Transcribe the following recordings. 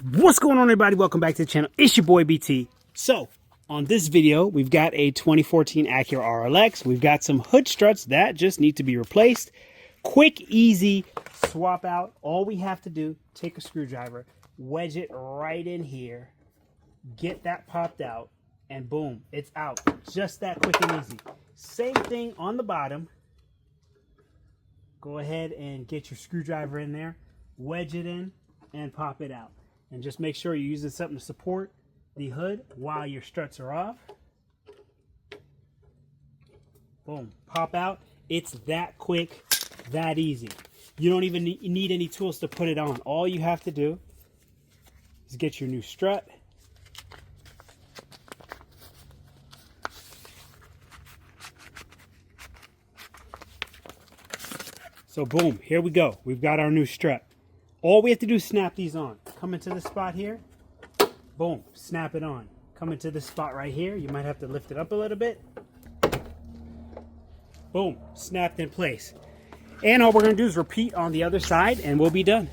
What's going on, everybody? Welcome back to the channel. It's your boy BT. So on this video, we've got a 2014 Acura RLX. We've got some hood struts that just need to be replaced. Quick, easy swap out. All we have to do, take a screwdriver, wedge it right in here, get that popped out, and boom, it's out. Just that quick and easy. Same thing on the bottom. Go ahead and get your screwdriver in there, wedge it in, and pop it out. And just make sure you're using something to support the hood while your struts are off. Boom, pop out. It's that quick, that easy. You don't even need any tools to put it on. All you have to do is get your new strut. So boom, here we go. We've got our new strut. All we have to do is snap these on. Come into the spot here. Boom, snap it on. Come into this spot right here. You might have to lift it up a little bit. Boom, snapped in place. And all we're going to do is repeat on the other side and we'll be done.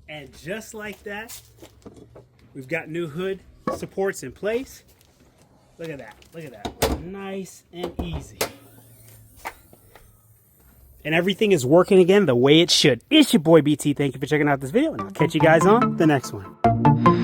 And just like that, we've got new hood supports in place. Look at that. Look at that. Nice and easy. And everything is working again the way it should. It's your boy BT. Thank you for checking out this video, and I'll catch you guys on the next one.